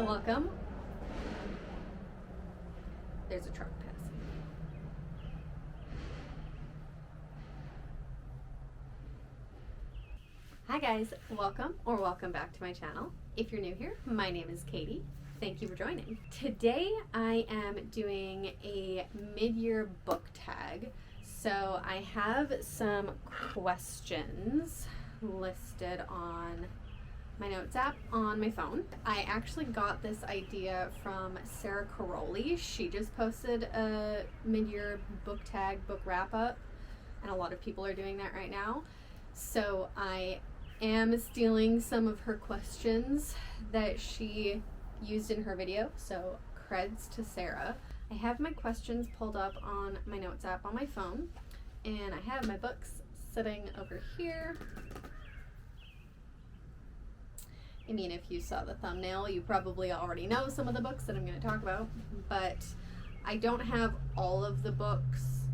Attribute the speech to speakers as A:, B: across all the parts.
A: Welcome. There's a truck passing. Hi guys, welcome back to my channel. If you're new here, my name is Katie. Thank you for joining. Today I am doing a mid-year book tag. So I have some questions listed on my notes app on my phone. I actually got this idea from Sarah Caroli. She just posted a mid-year book tag, book wrap-up, and a lot of people are doing that right now. So I am stealing some of her questions that she used in her video, so creds to Sarah. I have my questions pulled up on my notes app on my phone, and I have my books sitting over here. I mean, if you saw the thumbnail, you probably already know some of the books that I'm going to talk about, but I don't have all of the books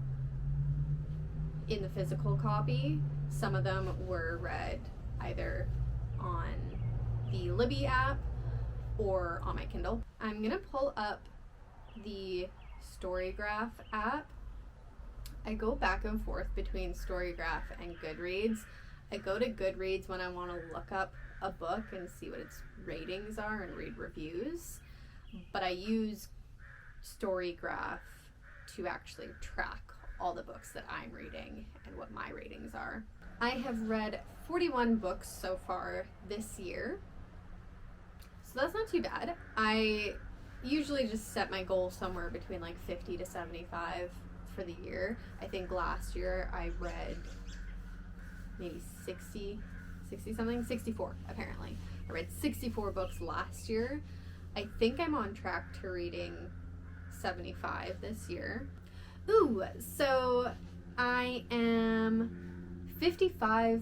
A: in the physical copy. Some of them were read either on the Libby app or on my Kindle. I'm going to pull up the Storygraph app. I go back and forth between Storygraph and Goodreads. I go to Goodreads when I want to look up a book and see what its ratings are and read reviews, but I use Storygraph to actually track all the books that I'm reading and what my ratings are. I have read 41 books so far this year, so that's not too bad. I usually just set my goal somewhere between like 50 to 75 for the year. I think last year I read maybe 64 apparently. I read 64 books last year. I think I'm on track to reading 75 this year. Ooh, so I am 55%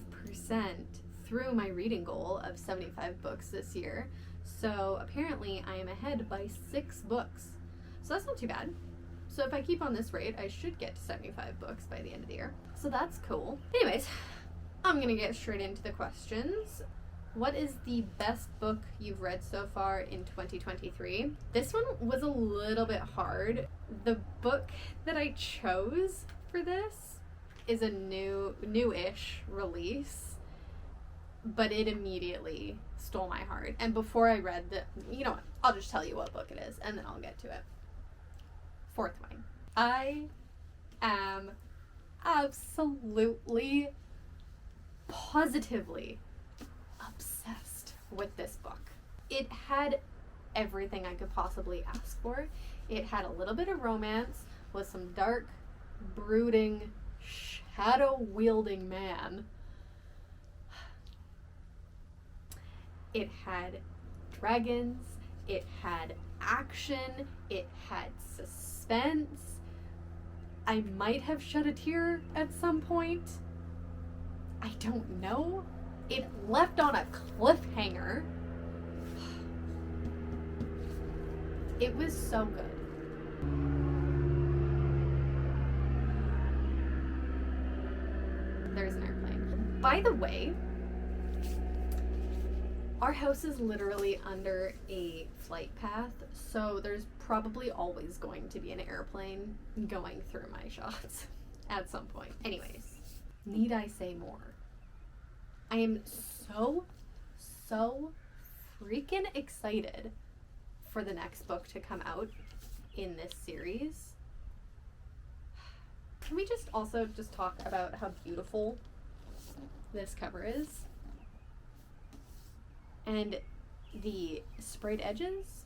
A: through my reading goal of 75 books this year. So apparently I am ahead by 6 books. So that's not too bad. So if I keep on this rate, I should get to 75 books by the end of the year. So that's cool. Anyways, I'm gonna get straight into the questions. What is the best book you've read so far in 2023? This one was a little bit hard. The book that I chose for this is a newish release, but it immediately stole my heart. And before I read you know what, I'll just tell you what book it is and then I'll get to it. Fourth Wing. I am absolutely positively obsessed with this book. It had everything I could possibly ask for. It had a little bit of romance with some dark, brooding, shadow-wielding man. It had dragons, it had action, it had suspense. I might have shed a tear at some point. I don't know. It left on a cliffhanger. It was so good. There's an airplane. By the way, our house is literally under a flight path, so there's probably always going to be an airplane going through my shots at some point. Anyways, need I say more? I am so freaking excited for the next book to come out in this series. Can we just also just talk about how beautiful this cover is? And the sprayed edges.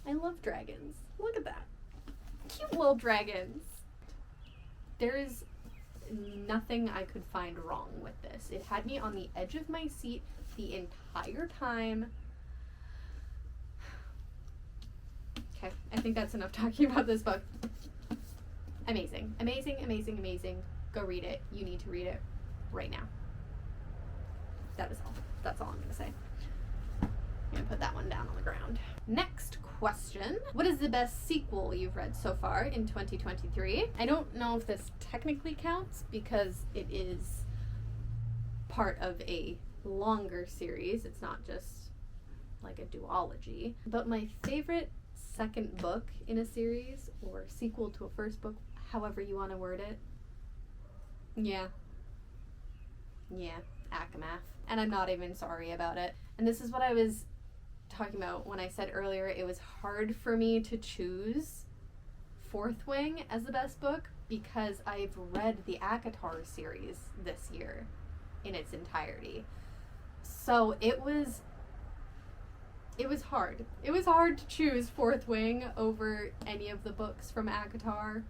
A: I love dragons. Look at that. Cute little dragons. There is nothing I could find wrong with this. It had me on the edge of my seat the entire time. Okay, I think that's enough talking about this book. Amazing, amazing, amazing, amazing. Go read it. You need to read it right now. That is all. That's all I'm going to say. I'm going to put that one down on the ground. Next question. What is the best sequel you've read so far in 2023? I don't know if this technically counts because it is part of a longer series. It's not just like a duology. But my favorite second book in a series, or sequel to a first book, however you want to word it, yeah, ACOMAF. And I'm not even sorry about it. And this is what I was talking about when I said earlier it was hard for me to choose Fourth Wing as the best book, because I've read the ACOTAR series this year in its entirety. So it was hard. It was hard to choose Fourth Wing over any of the books from ACOTAR,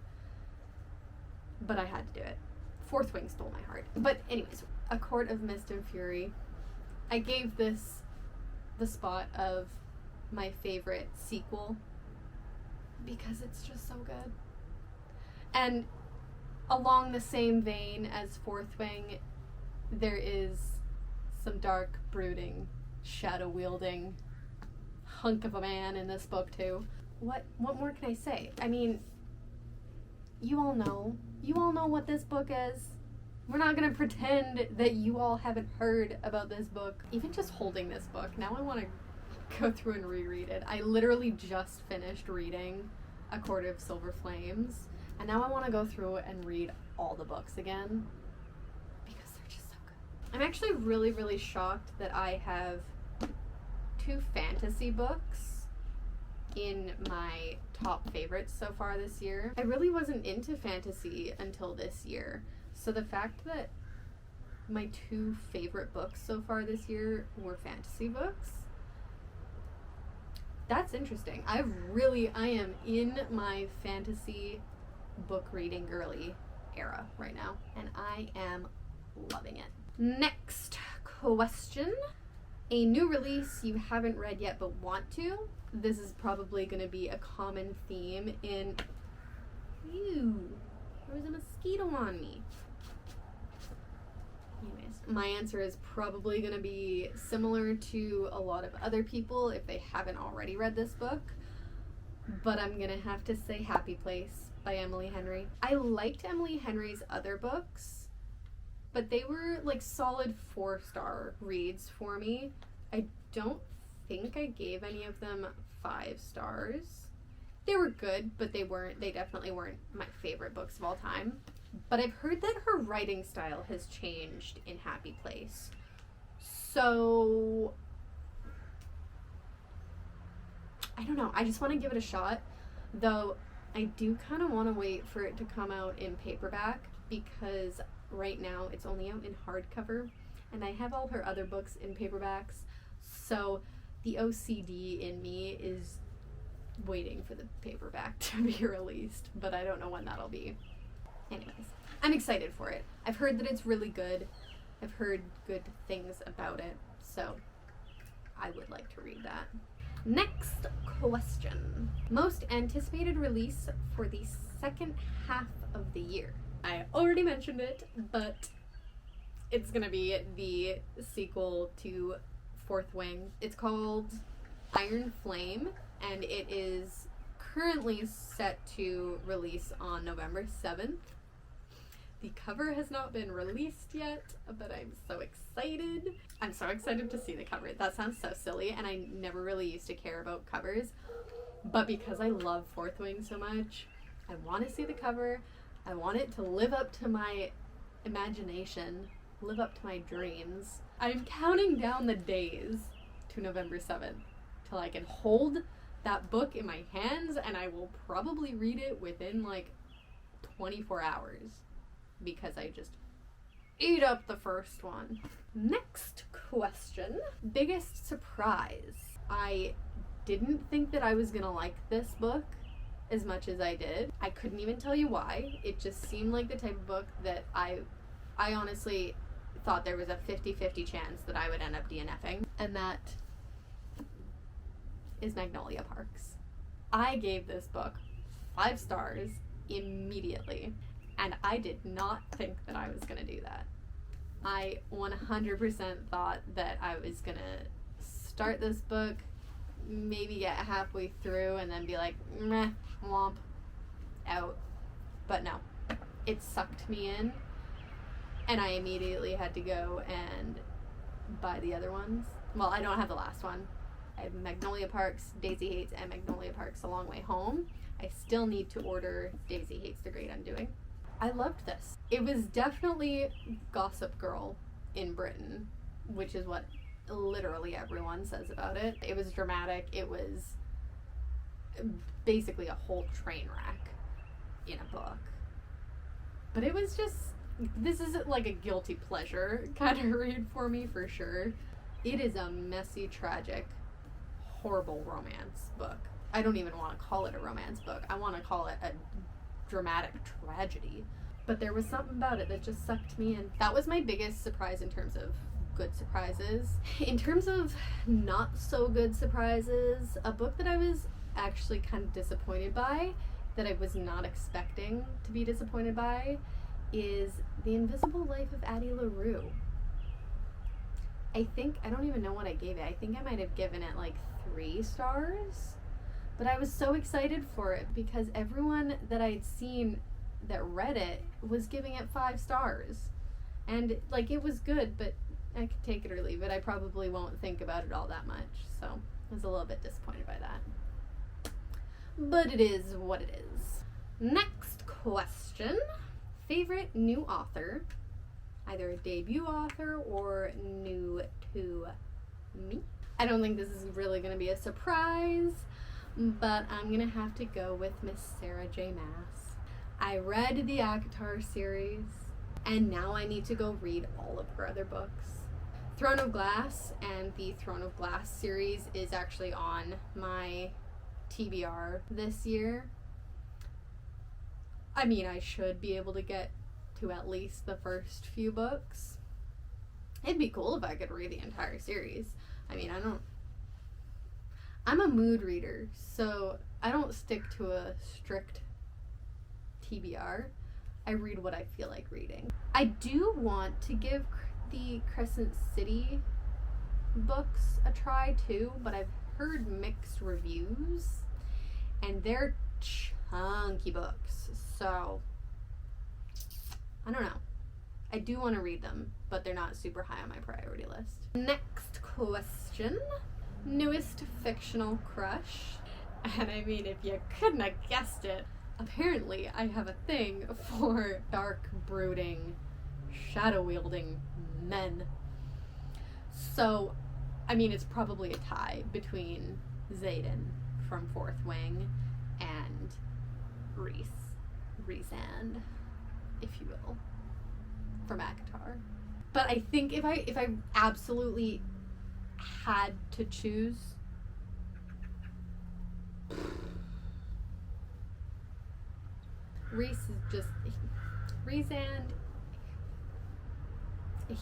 A: but I had to do it. Fourth Wing stole my heart. But anyways, A Court of Mist and Fury, I gave this the spot of my favorite sequel because it's just so good. And along the same vein as Fourth Wing, there is some dark, brooding, shadow-wielding hunk of a man in this book too. What more can I say? I mean, you all know what this book is. We're not gonna pretend that you all haven't heard about this book. Even just holding this book, now I want to go through and reread it. I literally just finished reading A Court of Silver Flames, and now I want to go through and read all the books again because they're just so good. I'm actually really, really shocked that I have 2 fantasy books in my top favorites so far this year. I really wasn't into fantasy until this year. So the fact that my 2 favorite books so far this year were fantasy books, that's interesting. I am in my fantasy book reading girly era right now, and I am loving it. Next question. A new release you haven't read yet but want to. This is probably going to be a common theme in... Ew, there was a mosquito on me. Anyways, my answer is probably going to be similar to a lot of other people if they haven't already read this book. But I'm going to have to say Happy Place by Emily Henry. I liked Emily Henry's other books, but they were like solid 4-star reads for me. I don't think I gave any of them 5 stars. They were good, but they definitely weren't my favorite books of all time. But I've heard that her writing style has changed in Happy Place. So I don't know. I just want to give it a shot. Though I do kind of want to wait for it to come out in paperback, because right now it's only out in hardcover, and I have all her other books in paperbacks. So the OCD in me is waiting for the paperback to be released, but I don't know when that'll be. Anyways, I'm excited for it. I've heard that it's really good. I've heard good things about it, so I would like to read that. Next question. Most anticipated release for the second half of the year. I already mentioned it, but it's gonna be the sequel to Fourth Wing. It's called Iron Flame, and it is currently set to release on November 7th. The cover has not been released yet, but I'm so excited. I'm so excited to see the cover. That sounds so silly, and I never really used to care about covers, but because I love Fourth Wing so much, I want to see the cover. I want it to live up to my imagination, live up to my dreams. I'm counting down the days to November 7th till I can hold that book in my hands, and I will probably read it within like 24 hours because I just ate up the first one. Next question. Biggest surprise. I didn't think that I was gonna like this book as much as I did. I couldn't even tell you why. It just seemed like the type of book that I honestly thought there was a 50-50 chance that I would end up DNFing, and that is Magnolia Parks. I gave this book 5 stars immediately, and I did not think that I was going to do that. I 100% thought that I was going to start this book, maybe get halfway through, and then be like, meh, womp, out. But no, it sucked me in, and I immediately had to go and buy the other ones. Well, I don't have the last one, I have Magnolia Parks, Daisy Hates, and Magnolia Parks A Long Way Home. I still need to order Daisy Hates the Great Undoing. I loved this. It was definitely Gossip Girl in Britain, which is what literally everyone says about it. It was dramatic. It was basically a whole train wreck in a book. But it was just, this is like a guilty pleasure kind of read for me for sure. It is a messy, tragic, horrible romance book. I don't even want to call it a romance book. I want to call it a dramatic tragedy. But there was something about it that just sucked me in. That was my biggest surprise in terms of good surprises. In terms of not so good surprises, a book that I was actually kind of disappointed by, that I was not expecting to be disappointed by, is The Invisible Life of Addie LaRue. I don't even know what I gave it. I think I might have given it like 3 stars. But I was so excited for it because everyone that I'd seen that read it was giving it 5 stars. And like, it was good, but I could take it or leave it. I probably won't think about it all that much. So I was a little bit disappointed by that. But it is what it is. Next question. Favorite new author? Either a debut author or new to me. I don't think this is really going to be a surprise, but I'm going to have to go with Miss Sarah J. Maas. I read the ACOTAR series, and now I need to go read all of her other books. Throne of Glass and the Throne of Glass series is actually on my TBR this year. I mean, I should be able to get to at least the first few books. It'd be cool if I could read the entire series. I mean, I'm a mood reader, so I don't stick to a strict TBR. I read what I feel like reading. I do want to give the Crescent City books a try too, but I've heard mixed reviews, and they're chunky books, so I don't know. I do want to read them, but they're not super high on my priority list. Next question. Newest fictional crush. And I mean, if you couldn't have guessed it, apparently I have a thing for dark, brooding, shadow-wielding men. So, I mean, it's probably a tie between Xaden from Fourth Wing and Rhysand, if you will, from ACOTAR. But I think if I absolutely had to choose, Rhysand,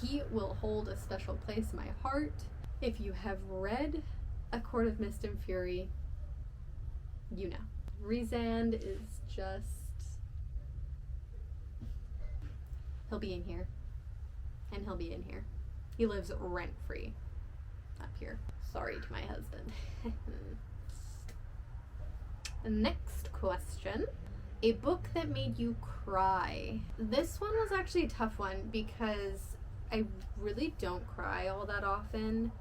A: he will hold a special place in my heart. If you have read A Court of Mist and Fury, you know. Rhysand is just, he'll be in here, and he'll be in here. He lives rent-free up here. Sorry to my husband. Next question. A book that made you cry. This one was actually a tough one because I really don't cry all that often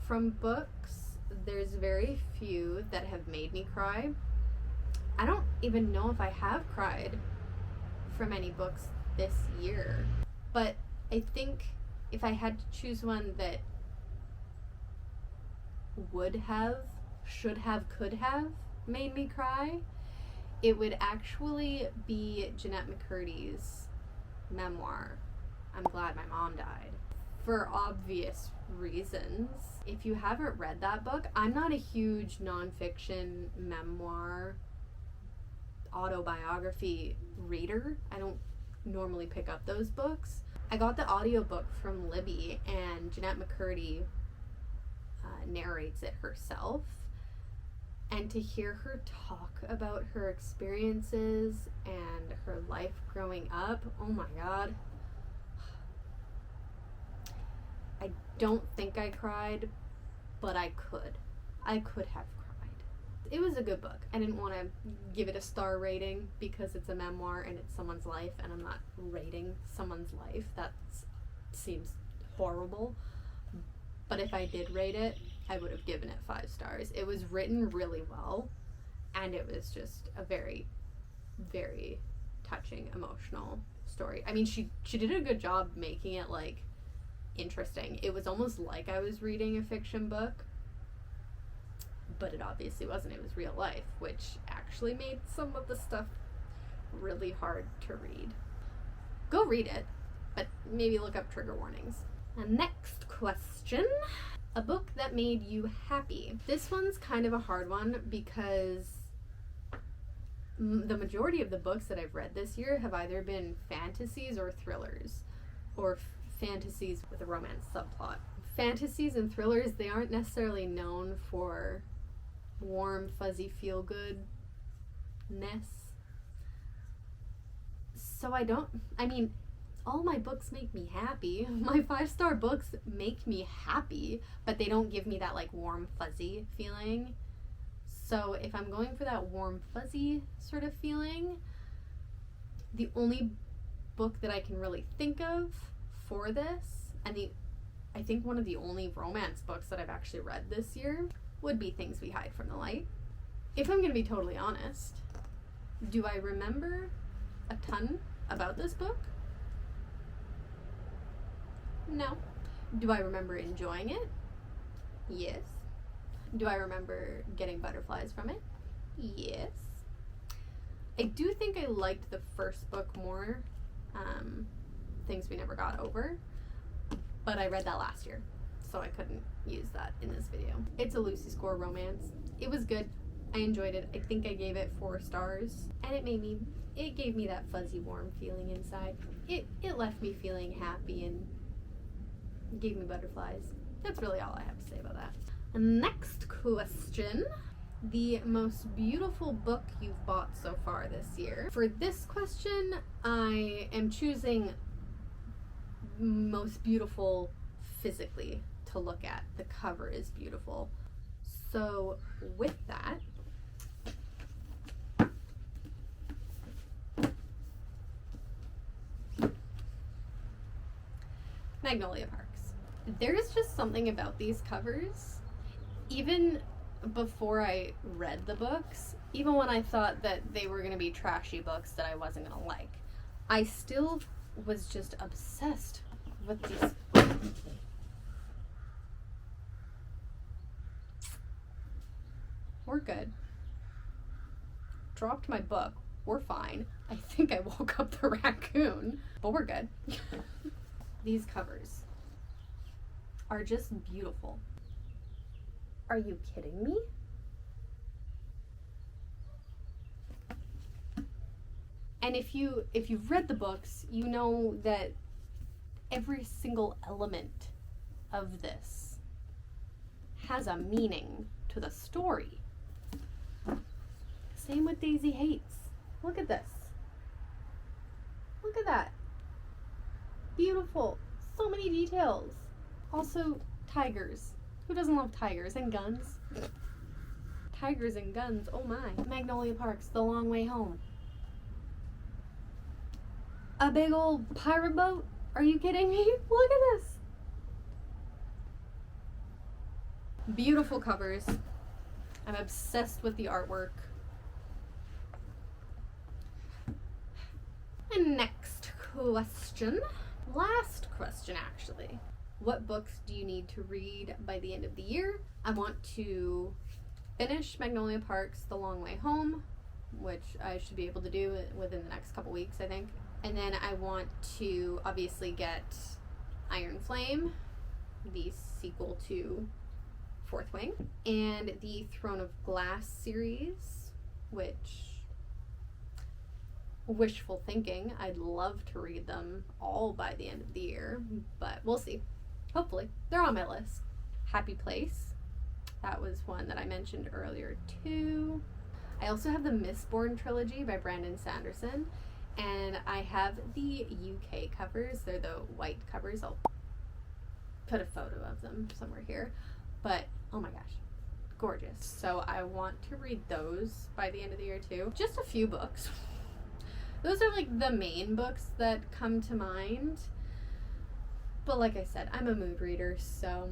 A: from books. There's very few that have made me cry. I don't even know if I have cried from any books this year. But I think if I had to choose one that would have, should have, could have made me cry, it would actually be Jennette McCurdy's memoir, I'm Glad My Mom Died. For obvious reasons. If you haven't read that book, I'm not a huge nonfiction memoir autobiography reader. I don't normally pick up those books. I got the audiobook from Libby, and Jennette McCurdy narrates it herself. And to hear her talk about her experiences and her life growing up, oh my god. I don't think I cried, but I could. I could have cried. It was a good book. I didn't want to give it a star rating because it's a memoir and it's someone's life, and I'm not rating someone's life. That seems horrible. But if I did rate it, I would have given it 5 stars. It was written really well, and it was just a very, very touching, emotional story. I mean, she did a good job making it, like, interesting. It was almost like I was reading a fiction book, but it obviously wasn't. It was real life, which actually made some of the stuff really hard to read. Go read it, but maybe look up trigger warnings. And next question. A book that made you happy. This one's kind of a hard one because the majority of the books that I've read this year have either been fantasies or thrillers, or fantasies with a romance subplot. Fantasies and thrillers, they aren't necessarily known for warm, fuzzy, feel-good-ness. So all my books make me happy. My 5-star books make me happy, but they don't give me that, like, warm, fuzzy feeling. So if I'm going for that warm, fuzzy sort of feeling, the only book that I can really think of for this, and I think one of the only romance books that I've actually read this year, would be Things We Hide from the Light. If I'm going to be totally honest, do I remember a ton about this book? No. Do I remember enjoying it? Yes. Do I remember getting butterflies from it? Yes. I do think I liked the first book more, Things We Never Got Over, but I read that last year, so I couldn't use that in this video. It's a Lucy Score romance. It was good. I enjoyed it. I think I gave it 4 stars, and it gave me that fuzzy, warm feeling inside. It left me feeling happy and gave me butterflies. That's really all I have to say about that. Next question. The most beautiful book you've bought so far this year. For this question, I am choosing most beautiful physically to look at. The cover is beautiful. So with that, Magnolia Parks. There's just something about these covers, even before I read the books, even when I thought that they were going to be trashy books that I wasn't going to like, I still was just obsessed with these. We're good. Dropped my book. We're fine. I think I woke up the raccoon, but we're good. These covers are just beautiful. Are you kidding me? And if you've read the books, you know that every single element of this has a meaning to the story. Same with Daisy Hates. Look at this. Look at that. Beautiful. So many details. Also, tigers. Who doesn't love tigers and guns? Tigers and guns, oh my. Magnolia Parks, The Long Way Home. A big old pirate boat? Are you kidding me? Look at this. Beautiful covers. I'm obsessed with the artwork. And next question. Last question, actually. What books do you need to read by the end of the year? I want to finish Magnolia Parks, The Long Way Home, which I should be able to do within the next couple weeks, I think. And then I want to obviously get Iron Flame, the sequel to Fourth Wing, and the Throne of Glass series, which, wishful thinking, I'd love to read them all by the end of the year, but we'll see. Hopefully. They're on my list. Happy Place. That was one that I mentioned earlier too. I also have the Mistborn trilogy by Brandon Sanderson, and I have the UK covers. They're the white covers. I'll put a photo of them somewhere here. But, oh my gosh, gorgeous. So I want to read those by the end of the year too. Just a few books. Those are like the main books that come to mind. But like I said, I'm a mood reader, so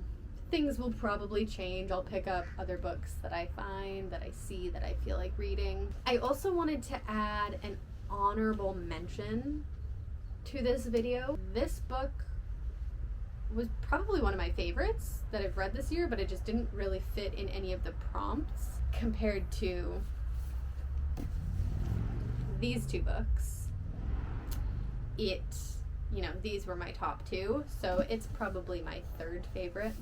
A: things will probably change. I'll pick up other books that I find, that I see, that I feel like reading. I also wanted to add an honorable mention to this video. This book was probably one of my favorites that I've read this year, but it just didn't really fit in any of the prompts compared to these two books. These were my top two, so it's probably my third favorite.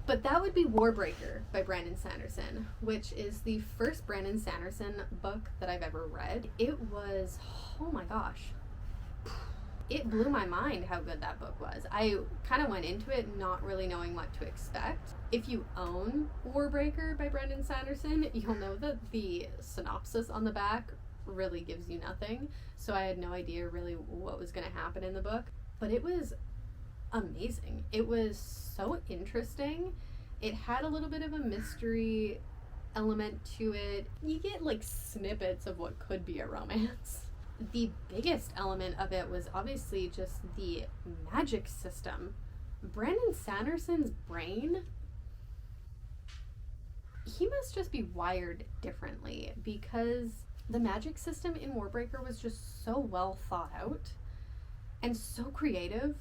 A: But that would be Warbreaker by Brandon Sanderson, which is the first Brandon Sanderson book that I've ever read. It was, oh my gosh, it blew my mind how good that book was. I kind of went into it not really knowing what to expect. If you own Warbreaker by Brandon Sanderson, you'll know that the synopsis on the back really gives you nothing. So I had no idea really what was going to happen in the book. But it was amazing. It was so interesting. It had a little bit of a mystery element to it. You get like snippets of what could be a romance. The biggest element of it was obviously just the magic system. Brandon Sanderson's brain, he must just be wired differently, because the magic system in Warbreaker was just so well thought out and so creative.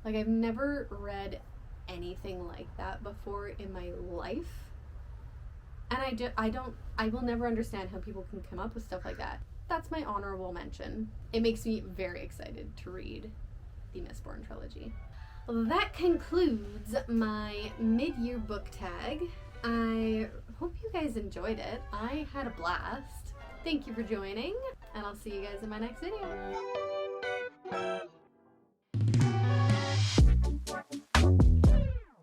A: Like, I've never read anything like that before in my life. And I will never understand how people can come up with stuff like that. That's my honorable mention. It makes me very excited to read the Mistborn trilogy. Well, that concludes my mid-year book tag. I hope you guys enjoyed it. I had a blast. Thank you for joining, and I'll see you guys in my next video.